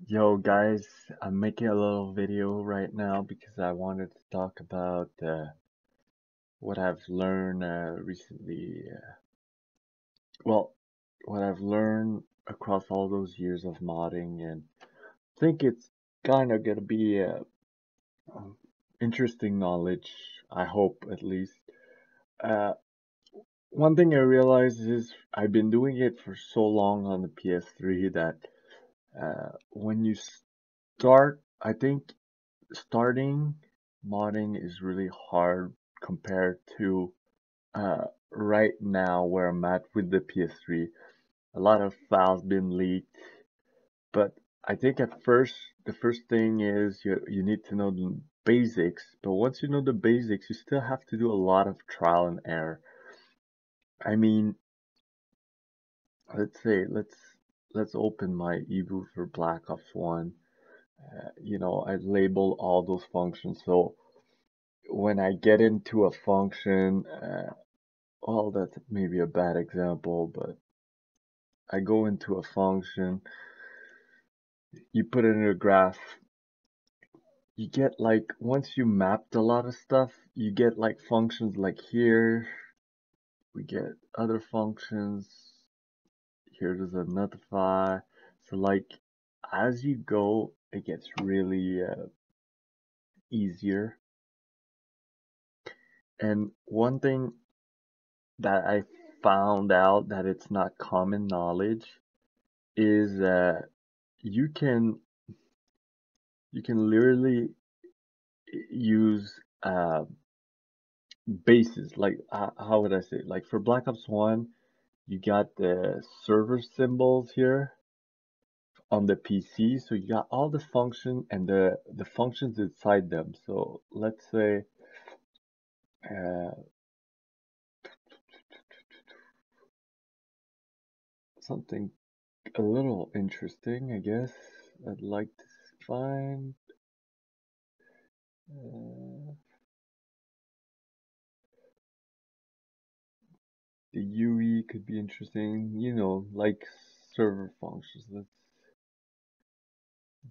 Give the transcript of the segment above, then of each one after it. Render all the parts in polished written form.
Yo guys, I'm making a little video right now because I wanted to talk about what I've learned recently. Well, what I've learned across all those years of modding, and I think it's kind of gonna be interesting knowledge. I hope at least. Uh, One thing I realized is I've been doing it for so long on the PS3 that when you start, I think starting modding is really hard compared to right now where I'm at with the PS3. A lot of files been leaked, but I think at first the first thing is you need to know the basics. But once you know the basics, you still have to do a lot of trial and error. I mean, let's say let's open my ebook for Black Ops 1. I label all those functions. So when I get into a function, well, that's maybe a bad example, but I go into a function, you put it in a graph, you get like, once you mapped a lot of stuff, you get like functions like here, we get other functions, here there's a notify, so like, as you go, it gets really easier. And one thing that I found out that it's not common knowledge is that you can literally use bases, like how would I say it? Like for Black Ops 1 you got the server symbols here on the PC, so you got all the function and the functions inside them. So let's say uh, something a little interesting, I guess I'd like to find. The UE could be interesting, like server functions. Let's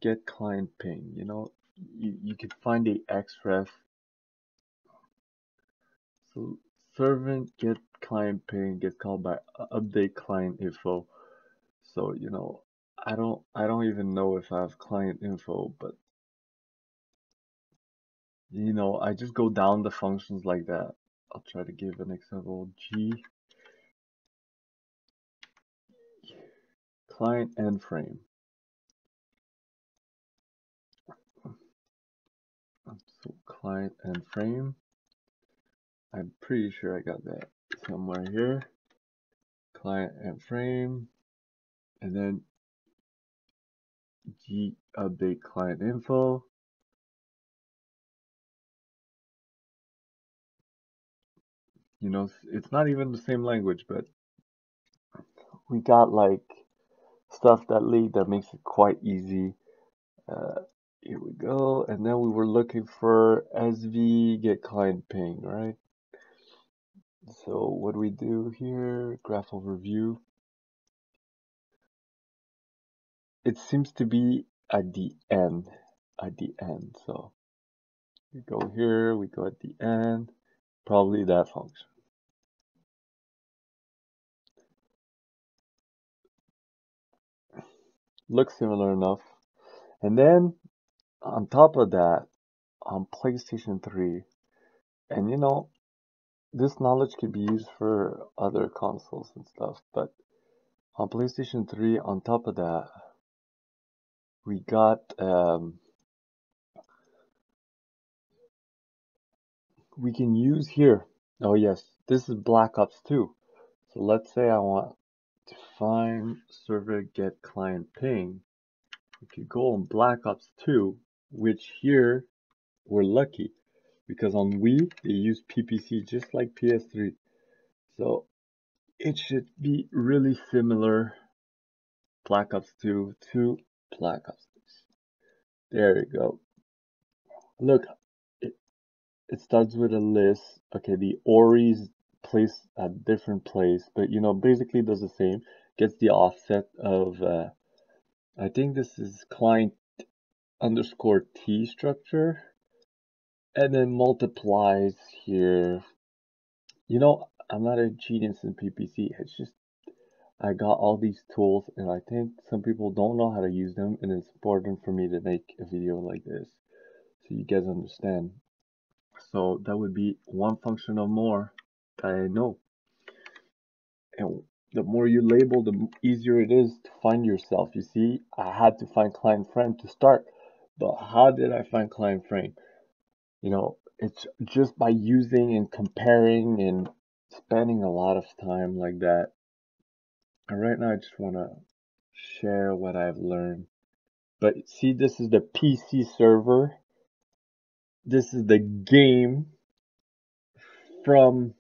get client ping, you could find the xref. So servant get client ping gets called by update client info. So, I don't even know if I have client info, but I just go down the functions like that. I'll try to give an example. G client end frame. So client end frame. I'm pretty sure I got that somewhere here. Client end frame, and then G update client info. It's not even the same language, but we got like stuff that leaked that makes it quite easy. Uh, Here we go. And then we were looking for SV get client ping, right? So what do we do here? Graph overview. It seems to be at the end. So we go here, we go at the end, probably that function. Looks similar enough. And then on top of that, on PlayStation 3, and this knowledge could be used for other consoles and stuff, but on PlayStation 3, on top of that, we got we can use here. Oh yes, this is Black Ops 2. So let's say I want to find server get client ping. We could go on Black Ops 2, which here we're lucky because on Wii they use PPC just like PS3. So it should be really similar. Black Ops 2 to Black Ops 6. There you go. Look, it, it starts with a list. Okay, the Ori's placed at different place, but basically does the same. Gets the offset of I think this is client underscore T structure, and then multiplies here. I'm not a genius in PPC. It's just I got all these tools, and I think some people don't know how to use them, and it's important for me to make a video like this so you guys understand. So that would be one function or more that I know. And the more you label, the easier it is to find yourself. You see, I had to find client frame to start, but how did I find client frame? It's just by using and comparing and spending a lot of time like that. And right now, I just want to share what I've learned. But see, this is the PC server. This is the game from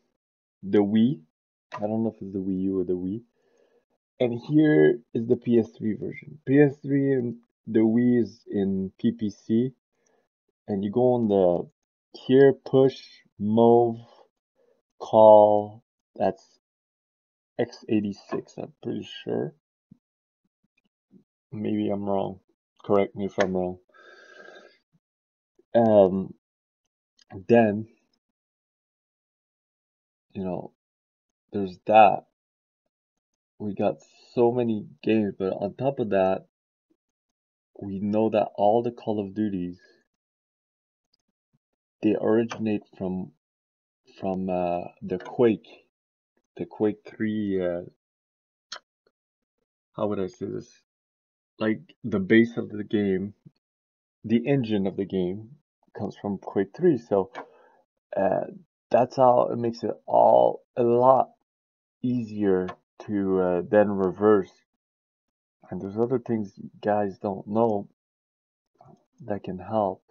the Wii. I don't know if it's the Wii U or the Wii. And here is the PS3 version. PS3 and the Wii is in PPC. And you go on the here, push, move, call. That's x86, I'm pretty sure. Maybe I'm wrong. Correct me if I'm wrong. Um, then, there's that. We got so many games, but on top of that, we know that all the Call of Duties, they originate from the Quake 3. How would I say this? Like the base of the game, the engine of the game comes from Quake 3. So uh, that's how it makes it all a lot easier to then reverse. And there's other things you guys don't know that can help.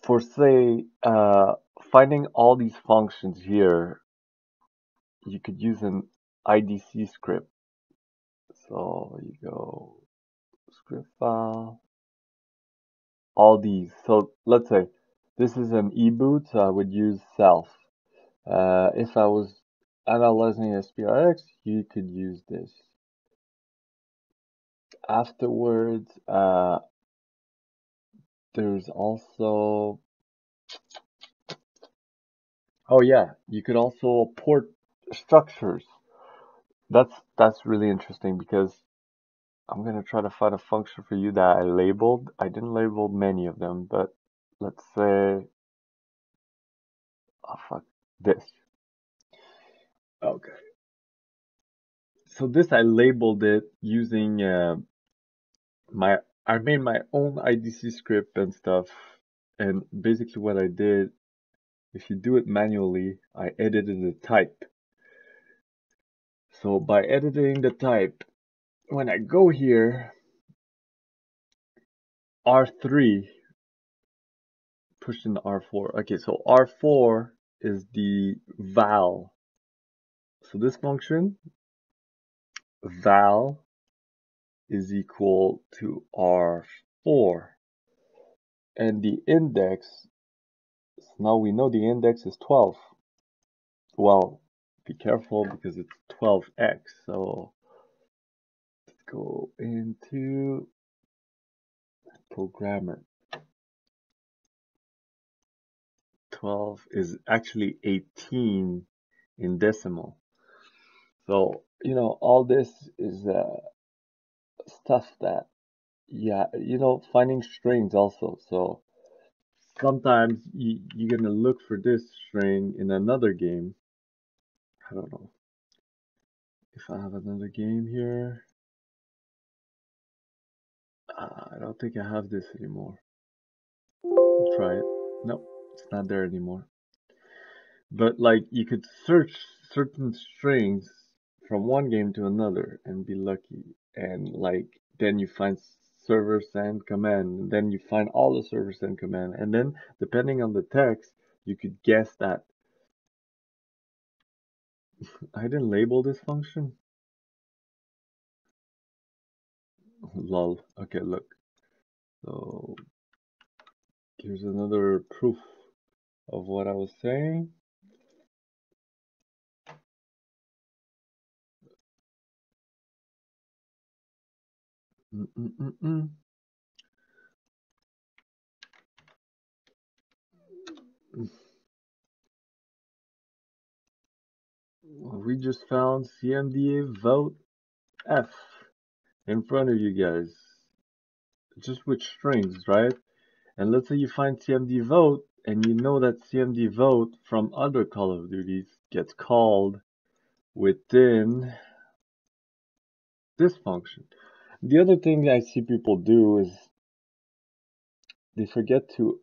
For say, finding all these functions here, you could use an IDC script. So you go script file, all these. So let's say this is an e-boot, so I would use self. If I was analyzing SPRX, you could use this. Afterwards, there's also, oh yeah, you could also port structures. That's really interesting because I'm gonna try to find a function for you that I labeled. I didn't label many of them, but let's say, oh fuck, this. Okay. So this I labeled it using I made my own IDC script and stuff. And basically what I did, if you do it manually, I edited the type. So by editing the type, when I go here, R3, push in R4. Okay, so R4 is the val. So this function, val, is equal to R4. And the index, so now we know the index is 12. Well, be careful because it's 12x. So let's go into programmer. 12 is actually 18 in decimal. So, all this is stuff that, yeah, finding strings also. So sometimes you're going to look for this string in another game. I don't know if I have another game here. I don't think I have this anymore. Try it. Nope, it's not there anymore. But like you could search certain strings from one game to another and be lucky. And like then you find server send command, and then you find all the server send command. And then depending on the text, you could guess that. I didn't label this function. Lol. Okay, look. So Here's another proof of what I was saying. Mm-mm-mm-mm. We just found CMDA vote F in front of you guys, just with strings, right? And let's say you find CMD vote, and you know that CMD vote from other Call of Duties gets called within this function. The other thing I see people do is they forget to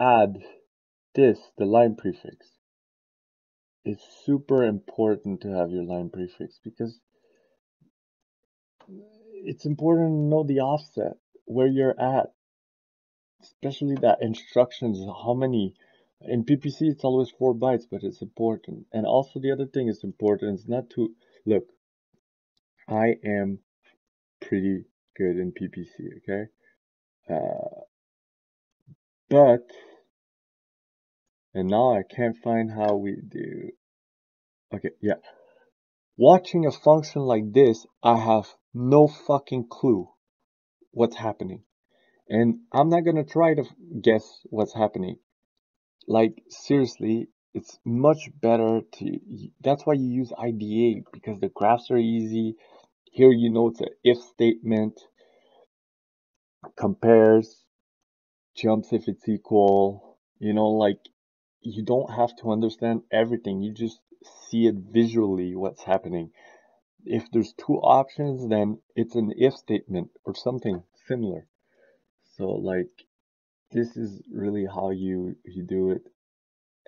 add the line prefix. It's super important to have your line prefix because it's important to know the offset, where you're at, especially that instructions, how many. In PPC, it's always 4 bytes, but it's important. And also, the other thing is important is not to look. I am pretty good in PPC, okay? Uh, but, and now I can't find how we do. Okay, yeah. Watching a function like this, I have no fucking clue what's happening. And I'm not gonna try to guess what's happening. Like, seriously, it's much better to. That's why you use IDA, because the graphs are easy. Here, you know, it's an if statement, compares, jumps if it's equal. You know, like, you don't have to understand everything. You just see it visually what's happening. If there's two options, then it's an if statement or something similar. So, like, this is really how you do it.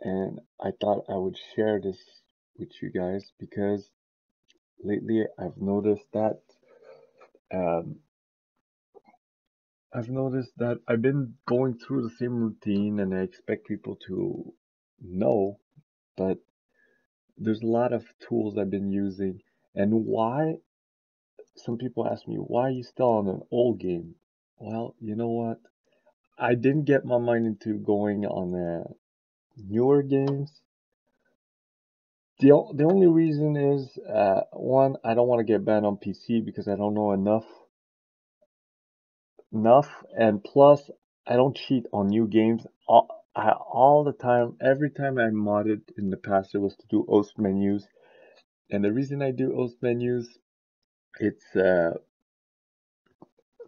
And I thought I would share this with you guys because lately um, I've noticed that I've been going through the same routine and I expect people to know, but there's a lot of tools I've been using. And why, some people ask me, why are you still on an old game? Well, you know what? I didn't get my mind into going on newer games. The only reason is one, I don't want to get banned on PC because I don't know enough, and plus I don't cheat on new games. All the time, every time I modded in the past, it was to do host menus, and the reason I do host menus, it's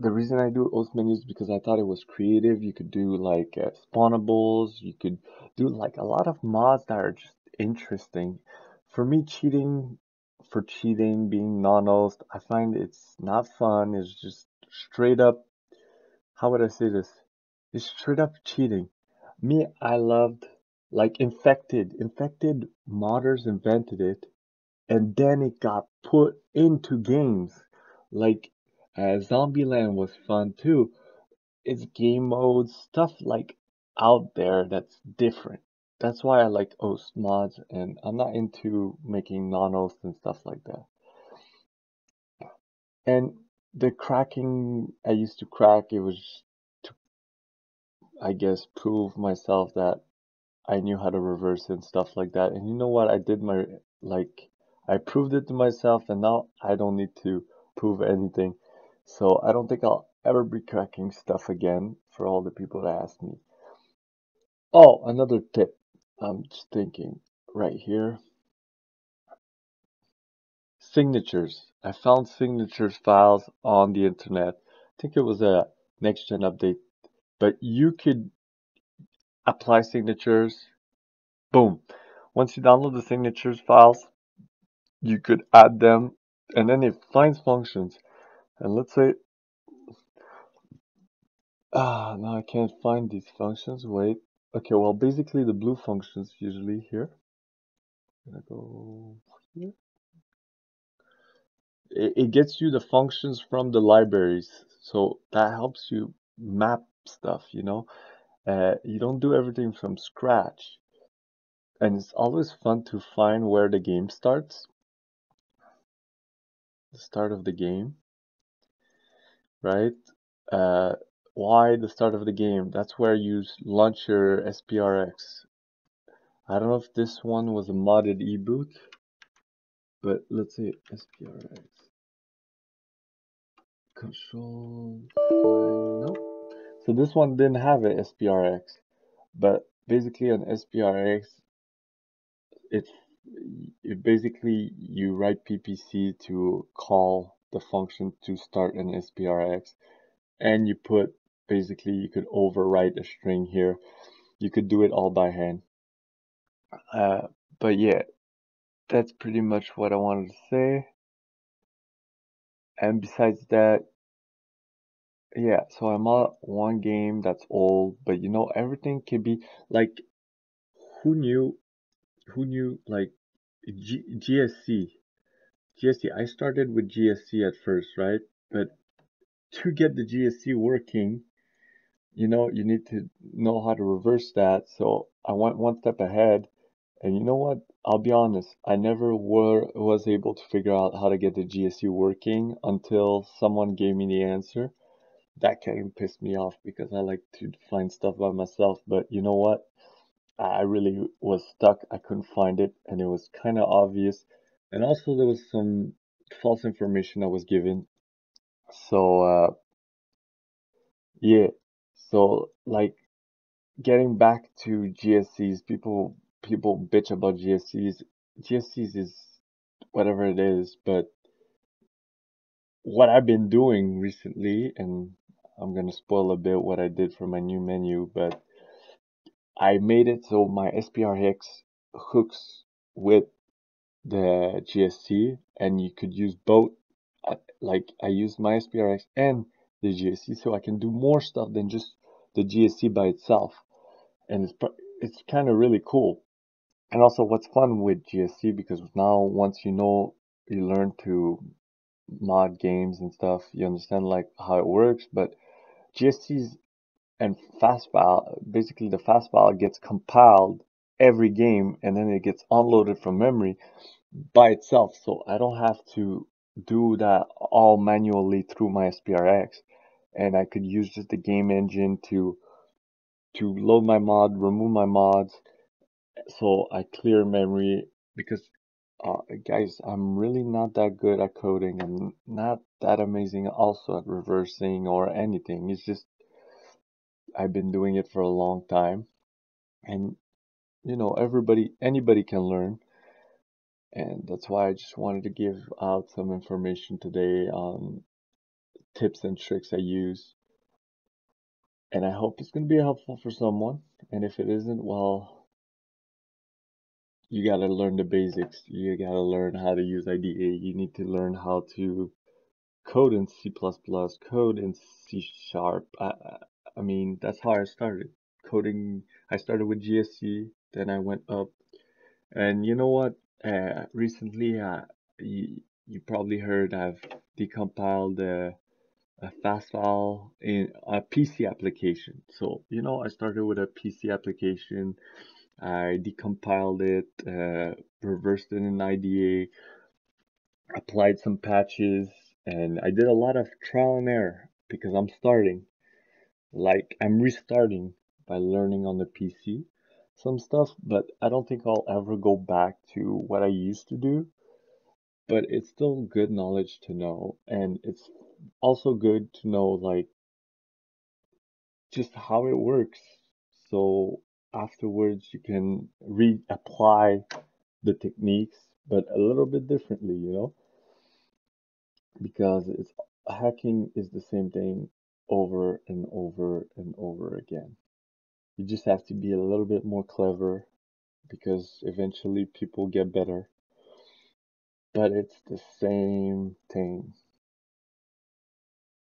the reason I do host menus because I thought it was creative. You could do like spawnables. You could do like a lot of mods that are just interesting. For me, for cheating, being non-host, I find it's not fun. It's just straight up, how would I say this? It's straight up cheating. Me, I loved like Infected. Infected modders invented it and then it got put into games. Like Zombieland was fun too. It's game modes, stuff like out there that's different. That's why I like host mods, and I'm not into making non-host and stuff like that. And the cracking I used to crack, it was to, I guess, prove myself that I knew how to reverse and stuff like that. And you know what? I did I proved it to myself, and now I don't need to prove anything. So I don't think I'll ever be cracking stuff again for all the people that ask me. Oh, another tip. I'm just thinking right here. Signatures. I found signatures files on the internet. I think it was a next gen update, but you could apply signatures. Boom. Once you download the signatures files, you could add them and then it finds functions. And let's say, now I can't find these functions. Wait. Okay, well, basically the blue functions usually here. I'm gonna go here. It gets you the functions from the libraries. So that helps you map stuff, you know? You don't do everything from scratch. And it's always fun to find where the game starts, the start of the game, right? Uh, why the start of the game? That's where you launch your SPRX. I don't know if this one was a modded e-boot, but let's say SPRX. Control, no. So this one didn't have a SPRX, but basically on SPRX, it's it basically you write PPC to call the function to start an SPRX, and you put basically you could overwrite a string here. You could do it all by hand. Uh, but yeah, that's pretty much what I wanted to say. And besides that, yeah, so I'm on one game that's old, but everything can be like, who knew, like GSC. GSC, I started with GSC at first, right? But to get the GSC working, you need to know how to reverse that. So I went one step ahead, and you know what? I'll be honest, I never was able to figure out how to get the GSC working until someone gave me the answer. That kind of pissed me off because I like to find stuff by myself. But you know what? I really was stuck. I couldn't find it, and it was kind of obvious. And also, there was some false information I was given. So, yeah. So, like, getting back to GSCs, people bitch about GSCs. GSCs is whatever it is, but what I've been doing recently, and I'm gonna spoil a bit what I did for my new menu, but I made it so my SPRX hooks with the GSC, and you could use both. Like I use my SPRX and the GSC, so I can do more stuff than just the GSC by itself, and it's kind of really cool. And also, what's fun with GSC, because now once you learn to mod games and stuff, you understand like how it works. But GSCs and fast file, basically the fast file gets compiled every game, and then it gets unloaded from memory by itself. So I don't have to do that all manually through my SPRX, and I could use just the game engine to load my mod, remove my mods, so I clear memory. Because guys, I'm really not that good at coding. I'm not that amazing also at reversing or anything. It's just I've been doing it for a long time, and anybody can learn. And that's why I just wanted to give out some information today on tips and tricks I use. And I hope it's going to be helpful for someone. And if it isn't, well, you got to learn the basics. You got to learn how to use IDE. You need to learn how to code in C++, code in C sharp. I mean, that's how I started coding. I started with GSC, then I went up. And you know what? Recently, you probably heard I've decompiled a fast file in a PC application. So, I started with a PC application. I decompiled it, reversed it in IDA, applied some patches, and I did a lot of trial and error because I'm starting. Like, I'm restarting by learning on the PC some stuff, but I don't think I'll ever go back to what I used to do. But it's still good knowledge to know, and it's also good to know, like, just how it works. So afterwards, you can reapply the techniques, but a little bit differently, because it's hacking is the same thing over and over and over again. You just have to be a little bit more clever because eventually people get better, but it's the same thing.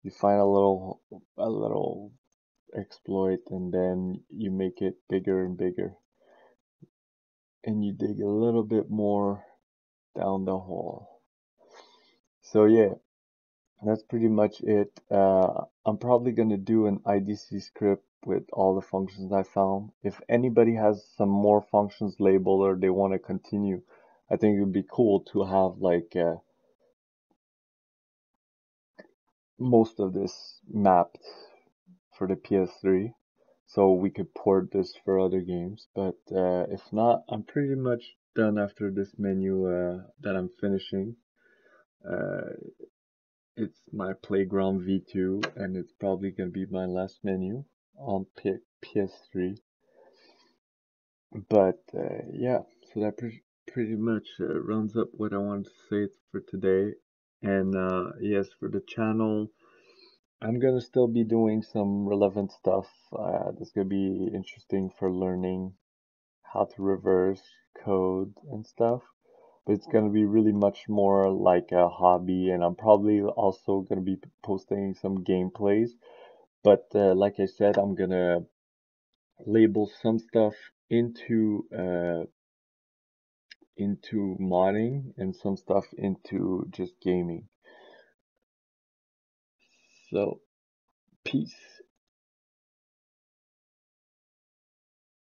You find a little exploit, and then you make it bigger and bigger, and you dig a little bit more down the hole. So yeah, that's pretty much it. I'm probably gonna do an IDC script with all the functions I found. If anybody has some more functions labeled or they want to continue, I think it would be cool to have like most of this mapped for the PS3, so we could port this for other games. But if not, I'm pretty much done after this menu that I'm finishing. Uh, it's my Playground V2, and it's probably gonna be my last menu on PS3. But yeah, so that pretty much rounds up what I wanted to say for today. And yes, for the channel, I'm gonna still be doing some relevant stuff. That's gonna be interesting for learning how to reverse code and stuff. But it's gonna be really much more like a hobby, and I'm probably also gonna be posting some gameplays. But like I said, I'm gonna label some stuff into modding and some stuff into just gaming. So, peace.